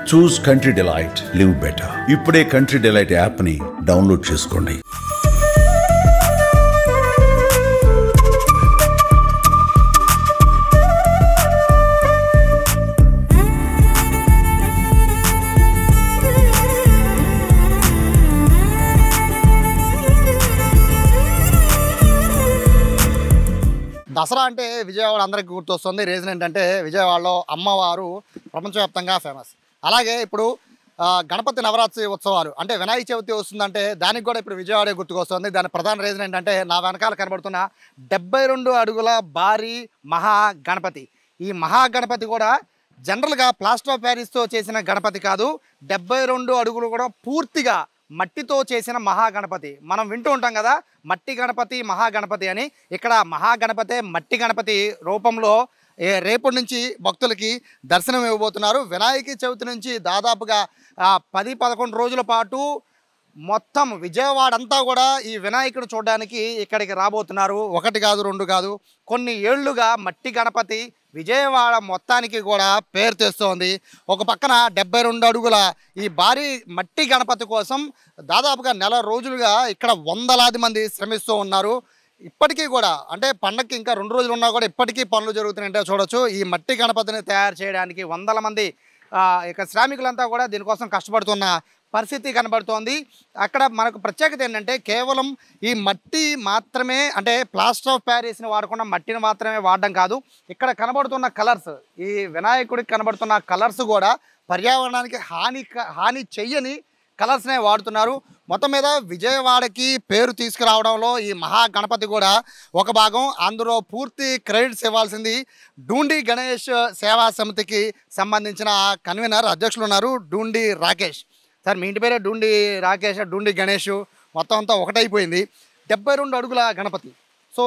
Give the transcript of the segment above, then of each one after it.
చూస్ country delight, live better. ఇప్పుడే country delight యాప్ని download చేసుకోండి. దసరా అంటే విజయవాడ అందరికీ గుర్తొస్తుంది. రీజన్ ఏంటంటే విజయవాడలో అమ్మవారు ప్రపంచవ్యాప్తంగా ఫేమస్. అలాగే ఇప్పుడు గణపతి నవరాత్రి ఉత్సవాలు అంటే వినాయక చవితి వస్తుందంటే దానికి కూడా ఇప్పుడు విజయవాడే గుర్తుకొస్తుంది. దాని ప్రధాన రీజన్ ఏంటంటే నా వెనకాల కనబడుతున్న 72 అడుగుల భారీ మహాగణపతి. ఈ మహాగణపతి కూడా జనరల్గా ప్లాస్టర్ ఆఫ్ ప్యారిస్తో చేసిన గణపతి కాదు, 72 అడుగులు కూడా పూర్తిగా మట్టితో చేసిన మహాగణపతి. మనం వింటూ ఉంటాం కదా మట్టి గణపతి మహాగణపతి అని. ఇక్కడ మహాగణపతి మట్టి గణపతి రూపంలో రేపటి నుంచి భక్తులకి దర్శనం ఇవ్వబోతున్నారు. వినాయక చవితి నుంచి దాదాపుగా 10-11 రోజుల పాటు మొత్తం విజయవాడ అంతా కూడా ఈ వినాయకుడు చూడడానికి ఇక్కడికి రాబోతున్నారు. 1 కాదు 2 కాదు, కొన్ని ఏళ్లుగా మట్టి గణపతి విజయవాడ మొత్తానికి కూడా పేరు తెస్తోంది. ఒక పక్కన 72 అడుగుల ఈ భారీ మట్టి గణపతి కోసం దాదాపుగా నెల రోజులుగా ఇక్కడ వందలాది మంది శ్రమిస్తూ ఉన్నారు. ఇప్పటికీ కూడా అంటే పండగకి ఇంకా 2 రోజులు ఉన్నా కూడా ఇప్పటికీ పనులు జరుగుతున్నాయంటే చూడొచ్చు. ఈ మట్టి గణపతిని తయారు చేయడానికి వందల మంది ఇక శ్రామికులంతా కూడా దీనికోసం కష్టపడుతున్న పరిస్థితి కనబడుతోంది. అక్కడ మనకు ప్రత్యేకత ఏంటంటే కేవలం ఈ మట్టి మాత్రమే, అంటే ప్లాస్టర్ ఆఫ్ ప్యారిస్ని వాడకుండా మట్టిని మాత్రమే వాడడం కాదు, ఇక్కడ కనబడుతున్న కలర్స్, ఈ వినాయకుడికి కనబడుతున్న కలర్స్ కూడా పర్యావరణానికి హాని చెయ్యని కలర్స్నే వాడుతున్నారు. మొత్తం మీద విజయవాడకి పేరు తీసుకురావడంలో ఈ మహాగణపతి కూడా ఒక భాగం. అందులో పూర్తి క్రెడిట్స్ ఇవ్వాల్సింది డూండి గణేష్ సేవా సమితికి సంబంధించిన కన్వీనర్ అధ్యక్షులు ఉన్నారు డూండి రాకేష్. సార్ మీ ఇంటి పేరే డూండి రాకేష్, డూండి గణేష్, మొత్తం అంతా ఒకటైపోయింది. 72 అడుగుల గణపతి. సో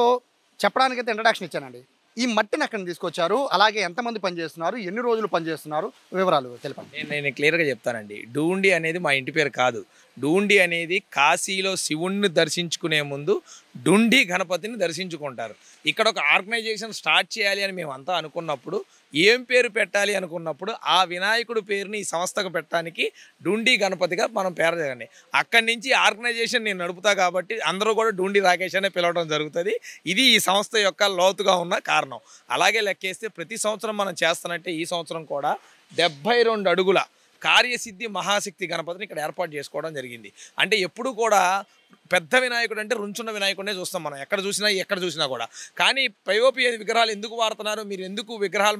చెప్పడానికైతే ఇంట్రడక్షన్ ఇచ్చానండి. ఈ మట్టిని ఎక్కడ తీసుకొచ్చారు, అలాగే ఎంతమంది పనిచేస్తున్నారు, ఎన్ని రోజులు పనిచేస్తున్నారు, వివరాలు తెలపండి. నేను క్లియర్గా చెప్తానండి. డూండి అనేది మా ఇంటి పేరు కాదు. డూండి అనేది కాశీలో శివుణ్ణి దర్శించుకునే ముందు డుండి గణపతిని దర్శించుకుంటారు. ఇక్కడ ఒక ఆర్గనైజేషన్ స్టార్ట్ చేయాలి అని మేము అంతా అనుకున్నప్పుడు, ఏం పేరు పెట్టాలి అనుకున్నప్పుడు ఆ వినాయకుడి పేరుని ఈ సంస్థకు పెట్టడానికి డుండి గణపతిగా మనం పేరు జరగండి. అక్కడి నుంచి ఆర్గనైజేషన్ నేను నడుపుతా కాబట్టి అందరూ కూడా డూండి రాకేష్ అనే పిలవడం జరుగుతుంది. ఇది ఈ సంస్థ యొక్క లోతుగా ఉన్న కారణం. అలాగే లెక్కేస్తే ప్రతి సంవత్సరం మనం చేస్తానంటే ఈ సంవత్సరం కూడా 72 అడుగుల కార్యసిద్ధి మహాశక్తి గణపతిని ఇక్కడ ఏర్పాటు చేసుకోవడం జరిగింది. అంటే ఎప్పుడు కూడా పెద్ద వినాయకుడు అంటే రుంచున్న వినాయకుడినే చూస్తాం మనం ఎక్కడ చూసినా కూడా. కానీ పైఓపి విగ్రహాలు ఎందుకు వాడుతున్నారు, మీరు ఎందుకు విగ్రహాలు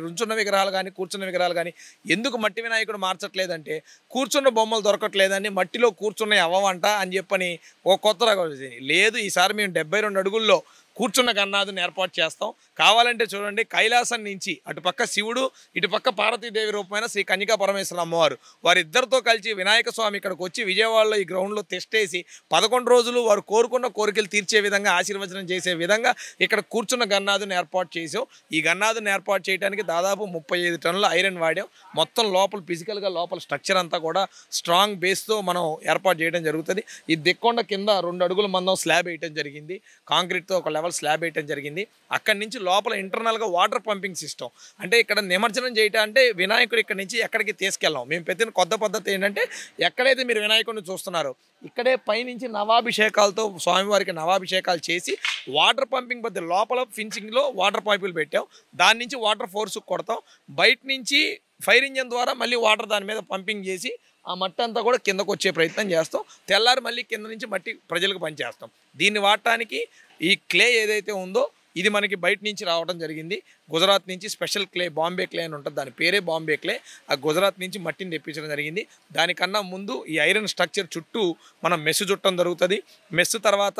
రుంచున్న విగ్రహాలు కానీ కూర్చున్న విగ్రహాలు కానీ ఎందుకు మట్టి వినాయకుడు మార్చట్లేదంటే, కూర్చున్న బొమ్మలు దొరకట్లేదని మట్టిలో కూర్చున్న అవ్వవంట అని చెప్పని ఓ కొత్త రకం లేదు. ఈసారి మేము 72 అడుగుల్లో కూర్చున్న గన్నాథుని ఏర్పాటు చేస్తాం. కావాలంటే చూడండి, కైలాసం నుంచి అటుపక్క శివుడు, ఇటుపక్క పార్వతీదేవి రూపమైన శ్రీ కన్యకా పరమేశ్వర అమ్మవారు, వారిద్దరితో కలిసి వినాయక స్వామి ఇక్కడికి వచ్చి విజయవాడలో ఈ గ్రౌండ్లో తెస్టేసి 11 రోజులు వారు కోరుకున్న కోరికలు తీర్చే విధంగా, ఆశీర్వచనం చేసే విధంగా ఇక్కడ కూర్చున్న గన్నాథుని ఏర్పాటు చేసాం. ఈ గన్నాథుని ఏర్పాటు చేయడానికి దాదాపు 35 టన్నుల ఐరన్ వాడాం. మొత్తం లోపల ఫిజికల్గా లోపల స్ట్రక్చర్ అంతా కూడా స్ట్రాంగ్ బేస్తో మనం ఏర్పాటు చేయడం జరుగుతుంది. ఈ దిక్కొండ కింద 2 అడుగుల మందం స్లాబ్ వేయటం జరిగింది. కాంక్రీట్తో ఒక లెవెల్ స్లాబ్ వేయటం జరిగింది. అక్కడి నుంచి లోపల ఇంటర్నల్గా వాటర్ పంపింగ్ సిస్టమ్, అంటే ఇక్కడ నిమజ్జనం చేయటం అంటే వినాయకుడు ఇక్కడి నుంచి ఎక్కడికి తీసుకెళ్ళాం. మేము పెట్టిన కొత్త పద్ధతి ఏంటంటే, ఎక్కడైతే మీరు వినాయకుడిని చూస్తున్నారో ఇక్కడే పైనుంచి నవాభిషేకాలతో స్వామివారికి నవాభిషేకాలు చేసి వాటర్ పంపింగ్ పద్ధతి లోపల ఫిన్సింగ్లో వాటర్ పైపులు పెట్టాం. దాని నుంచి వాటర్ ఫోర్స్ కొడతాం. బయట నుంచి ఫైర్ ఇంజన్ ద్వారా మళ్ళీ వాటర్ దాని మీద పంపింగ్ చేసి ఆ మట్టి అంతా కూడా కిందకు వచ్చే ప్రయత్నం చేస్తాం. తెల్లారి మళ్ళీ కింద నుంచి మట్టి ప్రజలకు పనిచేస్తాం. దీన్ని వాడటానికి ఈ క్లే ఏదైతే ఉందో ఇది మనకి బయట నుంచి రావడం జరిగింది. గుజరాత్ నుంచి స్పెషల్ క్లే, బాంబే క్లే అని ఉంటుంది, దాని పేరే బాంబే క్లే. ఆ గుజరాత్ నుంచి మట్టిని తెప్పించడం జరిగింది. దానికన్నా ముందు ఈ ఐరన్ స్ట్రక్చర్ చుట్టూ మనం మెస్సు చుట్టడం జరుగుతుంది. మెస్సు తర్వాత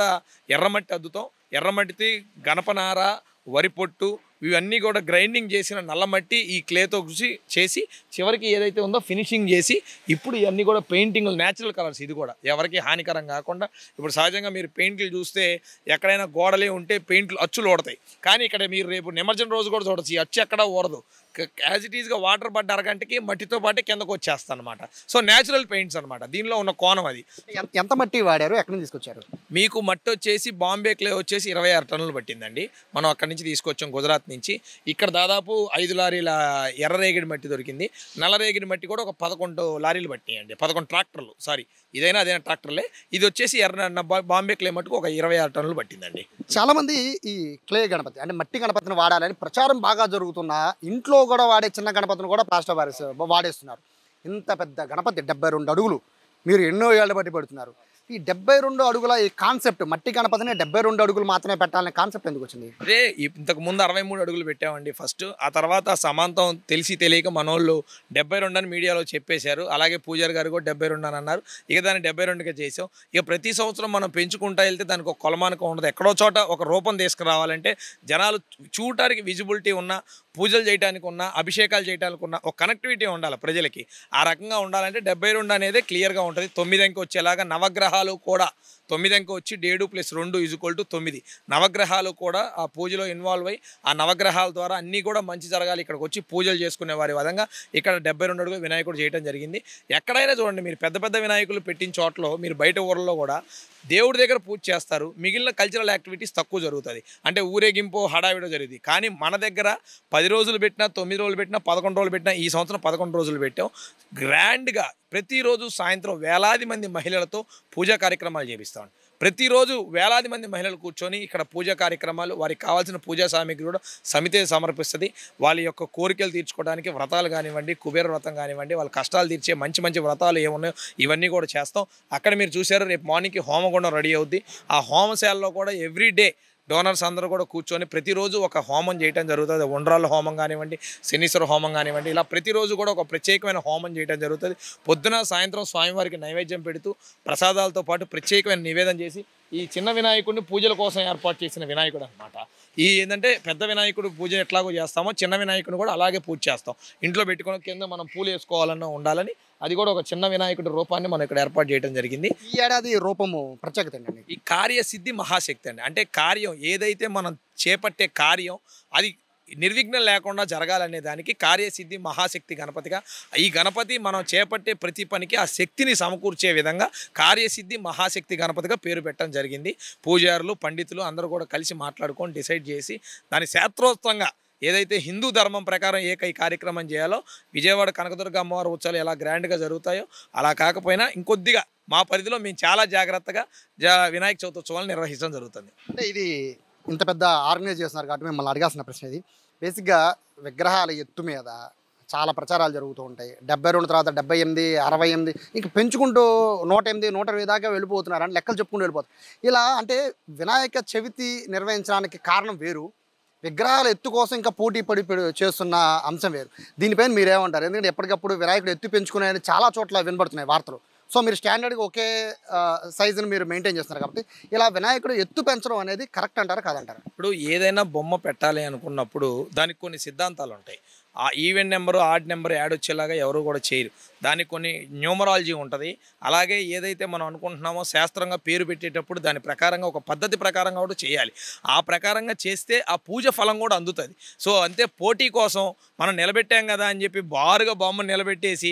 ఎర్రమట్టి అద్దుతాం. ఎర్రమట్టికి గణపనార, వరి పొట్టు ఇవన్నీ కూడా గ్రైండింగ్ చేసిన నల్లమట్టి ఈ క్లేతో చేసి చివరికి ఏదైతే ఉందో ఫినిషింగ్ చేసి ఇప్పుడు ఇవన్నీ కూడా పెయింటింగ్లు, న్యాచురల్ కలర్స్. ఇది కూడా ఎవరికి హానికరం కాకుండా, ఇప్పుడు సహజంగా మీరు పెయింట్లు చూస్తే ఎక్కడైనా గోడలే ఉంటే పెయింట్లు అచ్చులు ఓడతాయి. కానీ ఇక్కడ మీరు రేపు నిమజ్జనం రోజు కూడా చూడొచ్చు, ఈ అచ్చు ఎక్కడా ఓడదు. యాజ్ ఇట్ ఈస్గా వాటర్ పడ్డ అరగంటకి మట్టితో పాటు కిందకు వచ్చేస్తాను అనమాట. సో న్యాచురల్ పెయింట్స్ అనమాట, దీనిలో ఉన్న కోణం అది. ఎంత మట్టి వాడారు, ఎక్కడి నుంచి తీసుకొచ్చారు? మీకు మట్టి వచ్చేసి బాంబే క్లే వచ్చేసి 26 టన్నులు పట్టిందండి. మనం అక్కడి నుంచి తీసుకొచ్చాం, గుజరాత్ నుంచి. ఇక్కడ దాదాపు 5 లారీల ఎర్రరేగిడి మట్టి దొరికింది. నల్లరేగిడి మట్టి కూడా ఒక 11 లారీలు పట్టినాయండి, 11 ట్రాక్టర్లు. సారీ, ఇదైనా అదైనా ట్రాక్టర్లే. ఇది వచ్చేసి బాంబే క్లే మట్టుకు ఒక 26 టన్నులు పట్టిందండి. చాలా మంది ఈ క్లే గణపతి అంటే మట్టి గణపతిని వాడాలని ప్రచారం బాగా జరుగుతున్న, ఇంట్లో కూడా వాడే చిన్న గణపతిని కూడా ప్లాస్టర్ వాడేస్తున్నారు. ఇంత పెద్ద గణపతి 72 అడుగులు, మీరు ఎన్నో ఏళ్ళ బట్టి పెడుతున్నారు. ఈ 72 అడుగుల ఈ కాన్సెప్ట్, మట్టి గణపతిని 72 అడుగులు మాత్రమే పెట్టాలనే కాన్సెప్ట్ ఎందుకు వచ్చింది? అదే ఇంతకు ముందు 63 అడుగులు పెట్టామండి ఫస్ట్. ఆ తర్వాత సమాంతం తెలిసి తెలియక మనోళ్ళు 72 అని మీడియాలో చెప్పేశారు. అలాగే పూజారి గారు కూడా 72 అని అన్నారు. ఇక దాన్ని 72గా చేసాం. ఇక ప్రతి సంవత్సరం మనం పెంచుకుంటా వెళ్తే దానికి ఒక కొలమానకం ఉండదు. ఎక్కడో చోట ఒక రూపం తీసుకురావాలంటే జనాలు చూడటానికి విజిబిలిటీ ఉన్న, పూజలు చేయడానికి ఉన్న, అభిషేకాలు చేయడానికి ఉన్న ఒక కనెక్టివిటీ ఉండాలి ప్రజలకి. ఆ రకంగా ఉండాలంటే 72 అనేది క్లియర్గా ఉంటుంది. 9 అంకె వచ్చేలాగా నవగ్రహాలు కూడా 9 అంకె వచ్చి 7 + 2 = 9. నవగ్రహాలు కూడా ఆ పూజలో ఇన్వాల్వ్ అయ్యి ఆ నవగ్రహాల ద్వారా అన్నీ కూడా మంచి జరగాలి, ఇక్కడికి వచ్చి పూజలు చేసుకునే వారి విధంగా ఇక్కడ 72 అడుగు వినాయకుడు చేయడం జరిగింది. ఎక్కడైనా చూడండి, మీరు పెద్ద పెద్ద వినాయకులు పెట్టిన చోట్ల మీరు బయట ఊర్లలో కూడా దేవుడి దగ్గర పూజ చేస్తారు, మిగిలిన కల్చరల్ యాక్టివిటీస్ తక్కువ జరుగుతుంది. అంటే ఊరేగింపు హడావిడో జరుగుతుంది. కానీ మన దగ్గర 10 రోజులు పెట్టినా, 9 రోజులు పెట్టినా, 11 రోజులు పెట్టినా, ఈ సంవత్సరం 11 రోజులు పెట్టాం. గ్రాండ్గా ప్రతిరోజు సాయంత్రం వేలాది మంది మహిళలతో పూజా కార్యక్రమాలు చేపిస్తాం. ప్రతిరోజు వేలాది మంది మహిళలు కూర్చొని ఇక్కడ పూజా కార్యక్రమాలు, వారికి కావాల్సిన పూజా సామాగ్రి కూడా సమితే సమర్పిస్తుంది. వాళ్ళ యొక్క కోరికలు తీర్చుకోవడానికి వ్రతాలు కానివ్వండి, కుబేర వ్రతం కానివ్వండి, వాళ్ళ కష్టాలు తీర్చే మంచి మంచి వ్రతాలు ఏమున్నాయో ఇవన్నీ కూడా చేస్తాం. అక్కడ మీరు చూసారు, రేపు మార్నింగ్కి హోమగుండం రెడీ అవుద్ది. ఆ హోమశాలలో కూడా ఎవ్రీడే డోనర్స్ అందరూ కూడా కూర్చొని ప్రతిరోజు ఒక హోమం చేయడం జరుగుతుంది. ఉండ్రాళ్ళ హోమం కానివ్వండి, శనీశ్వర హోమం కానివ్వండి, ఇలా ప్రతిరోజు కూడా ఒక ప్రత్యేకమైన హోమం చేయడం జరుగుతుంది. పొద్దున సాయంత్రం స్వామివారికి నైవేద్యం పెడుతూ ప్రసాదాలతో పాటు ప్రత్యేకమైన నివేదన చేసి ఈ చిన్న వినాయకుడిని పూజల కోసం ఏర్పాటు చేసిన వినాయకుడు అనమాట. ఈ ఏంటంటే పెద్ద వినాయకుడు పూజ ఎట్లాగో చేస్తామో చిన్న వినాయకుడిని కూడా అలాగే పూజ చేస్తాం. ఇంట్లో పెట్టుకుని కింద మనం పూలు వేసుకోవాలన్నా ఉండాలని అది కూడా ఒక చిన్న వినాయకుడి రూపాన్ని మనం ఇక్కడ ఏర్పాటు చేయడం జరిగింది. ఈ ఏడాది రూపము ప్రత్యేకత ఏంటండి? ఈ కార్యసిద్ధి మహాశక్తి అండి. అంటే కార్యం ఏదైతే మనం చేపట్టే కార్యం అది నిర్విఘ్నం లేకుండా జరగాలనే దానికి కార్యసిద్ధి మహాశక్తి గణపతిగా, ఈ గణపతి మనం చేపట్టే ప్రతి పనికి ఆ శక్తిని సమకూర్చే విధంగా కార్యసిద్ధి మహాశక్తి గణపతిగా పేరు పెట్టడం జరిగింది. పూజారులు, పండితులు అందరూ కూడా కలిసి మాట్లాడుకొని డిసైడ్ చేసి దాని శాస్త్రోక్తంగా ఏదైతే హిందూ ధర్మం ప్రకారం ఈ కార్యక్రమం చేయాలో, విజయవాడ కనకదుర్గ అమ్మవారి ఉత్సవాలు ఎలా గ్రాండ్గా జరుగుతాయో అలా కాకపోయినా ఇంకొద్దిగా మా పరిధిలో మేము చాలా జాగ్రత్తగా వినాయక చవితి ఉత్సవాలు నిర్వహించడం జరుగుతుంది. అంటే ఇది ఇంత పెద్ద ఆర్గనైజ్ చేస్తున్నారు కాబట్టి మిమ్మల్ని అడగాల్సిన ప్రశ్న ఇది. బేసిక్గా విగ్రహాల ఎత్తు మీద చాలా ప్రచారాలు జరుగుతూ ఉంటాయి. 72 తర్వాత 78, 68 ఇంక పెంచుకుంటూ 108, 120 దాకా వెళ్ళిపోతున్నారు అని లెక్కలు చెప్పుకుంటూ వెళ్ళిపోతారు. ఇలా అంటే వినాయక చవితి నిర్వహించడానికి కారణం వేరు, విగ్రహాల ఎత్తు కోసం ఇంకా పోటీ పడి చేస్తున్న అంశం వేరు. దీనిపైన మీరేమంటారు? ఎందుకంటే ఎప్పటికప్పుడు వినాయకుడు ఎత్తు పెంచుకునే చాలా చోట్ల వినబడుతున్నాయి వార్తలు. సో మీరు స్టాండర్డ్గా ఒకే సైజుని మీరు మెయింటైన్ చేస్తున్నారు కాబట్టి ఇలా వినాయకుడు ఎత్తు పెంచడం అనేది కరెక్ట్ అంటారా కాదంటారా? ఇప్పుడు ఏదైనా బొమ్మ పెట్టాలి అనుకున్నప్పుడు దానికి కొన్ని సిద్ధాంతాలు ఉంటాయి. ఆ even number, odd number add వచ్చేలాగా ఎవరు కూడా చేయరు. దానికి కొన్ని న్యూమరాలజీ ఉంటుంది. అలాగే ఏదైతే మనం అనుకుంటున్నామో శాస్త్రంగా పేరు పెట్టేటప్పుడు దాని ప్రకారంగా ఒక పద్ధతి ప్రకారంగా కూడా చేయాలి. ఆ ప్రకారంగా చేస్తే ఆ పూజ ఫలం కూడా అందుతుంది. సో అంతే, పోటీ కోసం మనం నిలబెట్టాం కదా అని చెప్పి బారుగా బొమ్మను నిలబెట్టేసి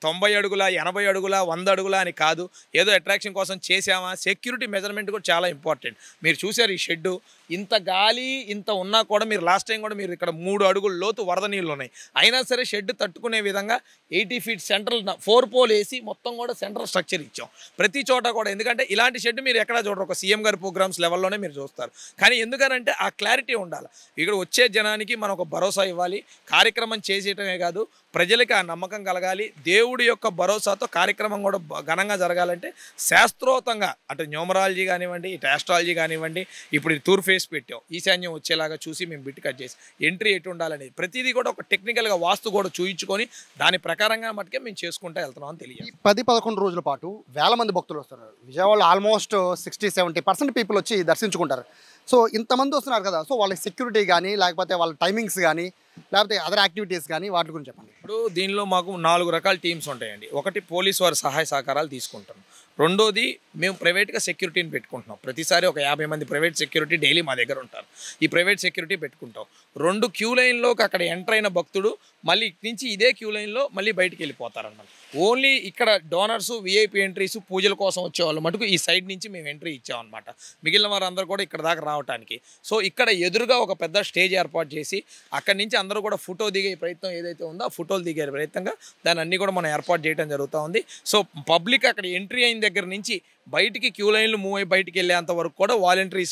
90 అడుగుల, 80 అడుగుల, 100 అడుగుల అని కాదు, ఏదో అట్రాక్షన్ కోసం చేసామా. సెక్యూరిటీ మెజర్మెంట్ కూడా చాలా ఇంపార్టెంట్. మీరు చూసారు ఈ షెడ్డు, ఇంత గాలి ఇంత ఉన్నా కూడా మీరు లాస్ట్ టైం కూడా మీరు ఇక్కడ 3 అడుగుల లోతు వరద నీళ్ళు ఉన్నాయి, అయినా సరే షెడ్ తట్టుకునే విధంగా 80 ఫీట్ సెంట్రల్ 4 పోల్ వేసి మొత్తం కూడా సెంట్రల్ స్ట్రక్చర్ ఇచ్చాం ప్రతి చోట కూడా. ఎందుకంటే ఇలాంటి షెడ్ మీరు ఎక్కడ చూడరు, ఒక సీఎం గారి ప్రోగ్రామ్స్ లెవెల్లోనే మీరు చూస్తారు. కానీ ఎందుకనంటే ఆ క్లారిటీ ఉండాలి. ఇక్కడ వచ్చే జనానికి మనం ఒక భరోసా ఇవ్వాలి. కార్యక్రమం చేసేయటమే కాదు, ప్రజలకి ఆ నమ్మకం కలగాలి. దేవుడి యొక్క భరోసాతో కార్యక్రమం కూడా ఘనంగా జరగాలంటే శాస్త్రోతంగా అంటే న్యూమరాలజీ కానివ్వండి, ఇటు ఆస్ట్రాలజీ కానివ్వండి, ఇప్పుడు టూర్ ఫేస్ పెట్టాం, ఈశాన్యం వచ్చేలాగా చూసి మేము బిట్ కట్ చేసి ఎంట్రీ ఎటు ఉండాలనేది ప్రతిదీ కూడా ఒక టెక్నికల్గా వాస్తు కూడా చూయించుకొని దాని ప్రకారంగా మటుకే మేము చేసుకుంటూ వెళ్తున్నాం అని తెలియదు. 10-11 రోజుల పాటు వేల మంది భక్తులు వస్తున్నారు. విజయవాడలో ఆల్మోస్ట్ 60-70% పీపుల్ వచ్చి దర్శించుకుంటారు. సో ఇంతమంది వస్తున్నారు కదా, సో వాళ్ళకి సెక్యూరిటీ కానీ లేకపోతే వాళ్ళ టైమింగ్స్ కానీ లేకపోతే అదర్ యాక్టివిటీస్ కానీ వాటి గురించి చెప్పండి. ఇప్పుడు దీనిలో మాకు 4 రకాల టీమ్స్ ఉంటాయండి. ఒకటి పోలీసు వారి సహాయ సహకారాలు తీసుకుంటాం. రెండోది మేము ప్రైవేట్గా సెక్యూరిటీని పెట్టుకుంటున్నాం. ప్రతిసారి ఒక 50 మంది ప్రైవేట్ సెక్యూరిటీ డైలీ మా దగ్గర ఉంటారు. ఈ ప్రైవేట్ సెక్యూరిటీ పెట్టుకుంటాం. 2 క్యూ లైన్లోకి అక్కడ ఎంటర్ అయిన భక్తుడు మళ్ళీ ఇటు నుంచి ఇదే క్యూ లైన్లో మళ్ళీ బయటికి వెళ్ళిపోతారన్నమాట. ఓన్లీ ఇక్కడ డోనర్స్, విఐపి ఎంట్రీస్, పూజల కోసం వచ్చేవాళ్ళు మటుకు ఈ సైడ్ నుంచి మేము ఎంట్రీ ఇచ్చామన్నమాట. మిగిలిన వారందరూ కూడా ఇక్కడ దాకా రావడానికి. సో ఇక్కడ ఎదురుగా ఒక పెద్ద స్టేజ్ ఏర్పాటు చేసి అక్కడి నుంచి అందరూ కూడా ఫోటో దిగే ప్రయత్నం ఏదైతే ఉందో ఆ ఫోటోలు దిగే ప్రయత్నంగా దాన్ని అన్నీ కూడా మనం ఏర్పాటు చేయడం జరుగుతూ ఉంది. సో పబ్లిక్ అక్కడ ఎంట్రీ అయిన దగ్గర నుంచి బయటికి క్యూ లైన్లు మూవ్ అయ్యి బయటికి వెళ్ళేంత వరకు కూడా వాలంటరీ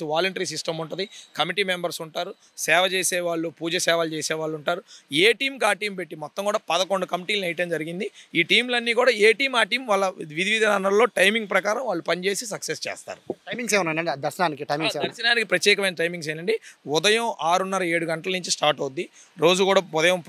సిస్టమ్ ఉంటుంది. కమిటీ మెంబర్స్ ఉంటారు, సేవ చేసేవాళ్ళు, పూజ సేవలు చేసేవాళ్ళు ఉంటారు. ఏ టీంకి ఆ టీం పెట్టి మొత్తం కూడా 11 కమిటీలను వేయటం జరిగింది. ఈ టీంలన్నీ కూడా ఏ టీం ఆ టీం వాళ్ళ విధి విధానాల్లో టైమింగ్ ప్రకారం వాళ్ళు పనిచేసి సక్సెస్ చేస్తారు. టైమింగ్స్ ఏమన్నా దర్శనానికి ప్రత్యేకమైన టైమింగ్స్ ఏంటండి, ఉదయం 6:30, 7 గంటల నుంచి స్టార్ట్ అవుద్ది. రోజు కూడా ఉదయం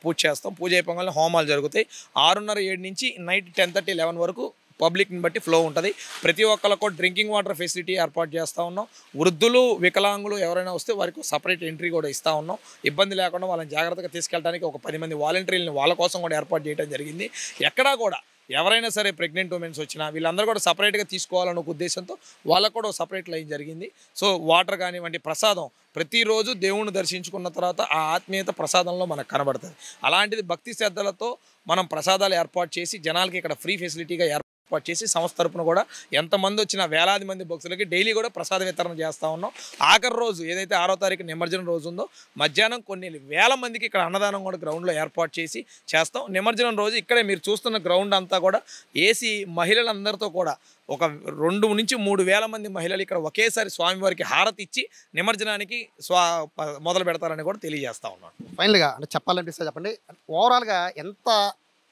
పూజ చేస్తాం. పూజ అయిపోగానే హోమాలు జరుగుతాయి. 6:30, 7 నుంచి నైట్ 10:30, 11 వరకు పబ్లిక్ని బట్టి ఫ్లో ఉంటుంది. ప్రతి ఒక్కరికి డ్రింకింగ్ వాటర్ ఫెసిలిటీ ఏర్పాటు చేస్తూ ఉన్నాం. వృద్ధులు, వికలాంగులు ఎవరైనా వస్తే వారికి సపరేట్ ఎంట్రీ కూడా ఇస్తూ ఉన్నాం. ఇబ్బంది లేకుండా వాళ్ళని జాగ్రత్తగా తీసుకెళ్ళడానికి ఒక 10 మంది వాలంటీర్లను వాళ్ళ కోసం కూడా ఏర్పాటు చేయడం జరిగింది. ఎక్కడా కూడా ఎవరైనా సరే ప్రెగ్నెంట్ ఉమెన్స్ వచ్చినా వీళ్ళందరూ కూడా సపరేట్గా తీసుకోవాలన్న ఒక ఉద్దేశంతో వాళ్ళకు కూడా సపరేట్ లైన్ జరిగింది. సో వాటర్ కానివ్వండి, ప్రసాదం ప్రతిరోజు దేవుణ్ణి దర్శించుకున్న తర్వాత ఆ ఆత్మీయత ప్రసాదంలో మనకు కనబడుతుంది. అలాంటిది భక్తి శ్రద్ధలతో మనం ప్రసాదాలు ఏర్పాటు చేసి జనాలకి ఇక్కడ ఫ్రీ ఫెసిలిటీగా ఏర్పాటు చేసి సంస్థ తరపున కూడా ఎంతమంది వచ్చినా వేలాది మంది భక్తులకి డైలీ కూడా ప్రసాద వితరణ చేస్తూ ఉన్నాం. ఆఖరి రోజు ఏదైతే 6వ తారీఖు నిమజ్జనం రోజు ఉందో మధ్యాహ్నం కొన్ని వేల మందికి ఇక్కడ అన్నదానం కూడా గ్రౌండ్లో ఏర్పాటు చేసి చేస్తాం. నిమజ్జనం రోజు ఇక్కడే మీరు చూస్తున్న గ్రౌండ్ అంతా కూడా ఏసీ మహిళలందరితో కూడా ఒక 2 నుంచి 3 వేల మంది మహిళలు ఇక్కడ ఒకేసారి స్వామివారికి హారతి ఇచ్చి నిమజ్జనానికి మొదలు పెడతారని కూడా తెలియజేస్తూ ఉన్నాను. ఫైనల్గా అంటే చెప్పాలనిపిస్తే చెప్పండి, ఓవరాల్గా ఎంత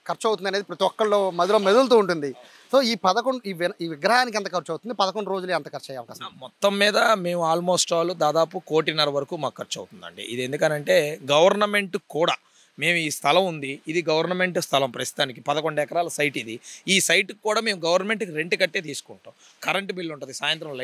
ఖర్చు అవుతుంది అనేది ప్రతి ఒక్కళ్ళు మధ్యలో మెదులుతూ ఉంటుంది. సో ఈ విగ్రహానికి ఎంత ఖర్చు అవుతుంది, 11 రోజులు ఎంత ఖర్చు అయ్యే అవకాశం? మొత్తం మీద మేము ఆల్మోస్ట్ దాదాపు 1.5 కోటి వరకు మాకు ఖర్చు అవుతుందండి. ఇది ఎందుకనంటే గవర్నమెంట్ కూడా మేము ఈ స్థలం ఉంది, ఇది గవర్నమెంట్ స్థలం, ప్రస్తుతానికి 11 ఎకరాల సైట్ ఇది. ఈ సైట్కి కూడా మేము గవర్నమెంట్కి రెంట్ కట్టే తీసుకుంటాం. కరెంటు బిల్లు ఉంటుంది, సాయంత్రం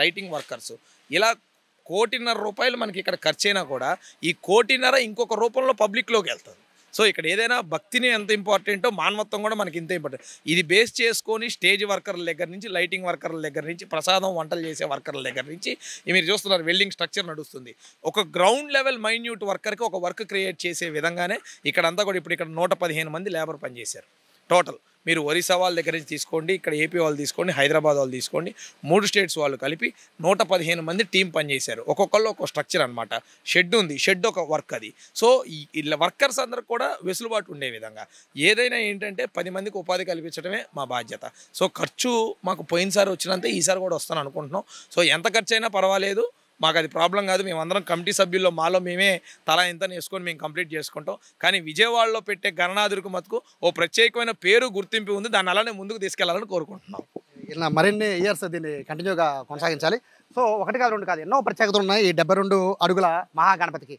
లైటింగ్ వర్కర్స్, ఇలా 1.5 కోటి రూపాయలు మనకి ఇక్కడ ఖర్చు అయినా కూడా ఈ 1.5 కోటి ఇంకొక రూపంలో పబ్లిక్లోకి వెళ్తుంది. సో ఇక్కడ ఏదైనా భక్తిని ఎంత ఇంపార్టెంటో మానవత్వం కూడా మనకి ఇంత ఇంపార్టెంట్. ఇది బేస్ చేసుకొని స్టేజ్ వర్కర్ల దగ్గర నుంచి, లైటింగ్ వర్కర్ల దగ్గర నుంచి, ప్రసాదం వంటలు చేసే వర్కర్ల దగ్గర నుంచి, మీరు చూస్తున్నారు వెల్డింగ్ స్ట్రక్చర్ నడుస్తుంది. ఒక గ్రౌండ్ లెవెల్ మైన్యూట్ వర్కర్కి ఒక వర్క్ క్రియేట్ చేసే విధంగానే ఇక్కడంతా కూడా ఇప్పుడు ఇక్కడ 115 మంది లేబర్ పనిచేశారు టోటల్. మీరు ఒరిస్సా వాళ్ళ దగ్గర నుంచి తీసుకోండి, ఇక్కడ ఏపీ వాళ్ళు తీసుకోండి, హైదరాబాద్ వాళ్ళు తీసుకోండి, 3 స్టేట్స్ వాళ్ళు కలిపి 115 మంది టీం పనిచేశారు. ఒక్కొక్కళ్ళు ఒక స్ట్రక్చర్ అనమాట. షెడ్ ఉంది, షెడ్ ఒక వర్క్ అది. సో ఇలా వర్కర్స్ అందరికి కూడా వెసులుబాటు ఉండే విధంగా ఏదైనా ఏంటంటే 10 మందికి ఉపాధి కల్పించడమే మా బాధ్యత. సో ఖర్చు మాకు పోయినసారి వచ్చినంతే ఈసారి కూడా వస్తాను అనుకుంటున్నాం. సో ఎంత ఖర్చు అయినా పర్వాలేదు, మాకు అది ప్రాబ్లం కాదు. మేమందరం కమిటీ సభ్యుల్లో మాలో మేమే తలా ఎంత వేసుకొని మేము కంప్లీట్ చేసుకుంటాం. కానీ విజయవాడలో పెట్టే గణనాథుడికి మటుకు ఓ ప్రత్యేకమైన పేరు, గుర్తింపు ఉంది. దాన్ని అలానే ముందుకు తీసుకెళ్లాలని కోరుకుంటున్నాం. ఇలా మరిన్ని ఇయర్స్ దీన్ని కంటిన్యూగా కొనసాగించాలి. సో 1 కాదు 2 కాదు ఎన్నో ప్రత్యేకతలు ఉన్నాయి ఈ 72 అడుగుల మహాగణపతికి.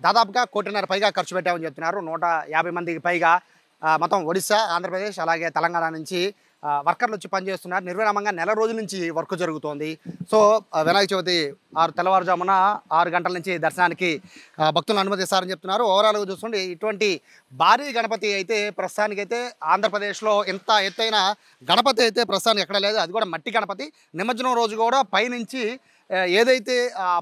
దాదాపుగా 1.5 కోటి పైగా ఖర్చు పెట్టామని చెప్తున్నారు. 150 మందికి పైగా మొత్తం ఒడిశా, ఆంధ్రప్రదేశ్ అలాగే తెలంగాణ నుంచి వర్కర్లు వచ్చి పనిచేస్తున్నారు. నిర్విరామంగా నెల రోజుల నుంచి వర్క్ జరుగుతోంది. సో వినాయక చవితి తెల్లవారుజామున 6 గంటల నుంచి దర్శనానికి భక్తులను అనుమతిస్తారని చెప్తున్నారు. ఓవరాల్గా చూస్తుంటే ఇటువంటి భారీ గణపతి అయితే ప్రస్తుతానికైతే ఆంధ్రప్రదేశ్లో ఎంత ఎత్తైన గణపతి అయితే ప్రస్తుతానికి ఎక్కడ లేదు. అది కూడా మట్టి గణపతి. నిమజ్జనం రోజు కూడా పైనుంచి ఏదైతే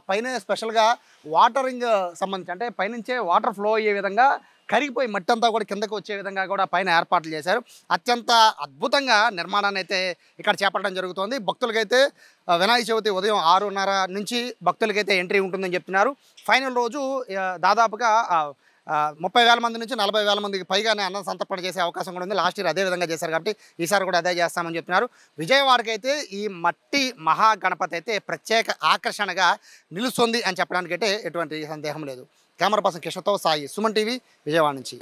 పైన స్పెషల్గా వాటరింగ్ సంబంధించి అంటే పైనుంచే వాటర్ ఫ్లో అయ్యే విధంగా కరిగిపోయి మట్టి అంతా కూడా కిందకు వచ్చే విధంగా కూడా పైన ఏర్పాట్లు చేశారు. అత్యంత అద్భుతంగా నిర్మాణాన్ని అయితే ఇక్కడ చేపట్టడం జరుగుతోంది. భక్తులకైతే వినాయక చవితి ఉదయం 6:30 నుంచి భక్తులకైతే ఎంట్రీ ఉంటుందని చెప్తున్నారు. ఫైనల్ రోజు దాదాపుగా 30,000 మంది నుంచి 40,000 మందికి పైగానే అన్నం సంతర్పణ చేసే అవకాశం కూడా ఉంది. లాస్ట్ ఇయర్ అదే విధంగా చేశారు కాబట్టి ఈసారి కూడా అదే చేస్తామని చెప్తున్నారు. విజయవాడకి అయితే ఈ మట్టి మహాగణపతి అయితే ప్రత్యేక ఆకర్షణగా నిలుస్తుంది అని చెప్పడానికైతే ఎటువంటి సందేహం లేదు. కెమెరా పర్సన్ కిషన్తో సాయి, సుమన్ టీవీ, విజయవాడ నుంచి.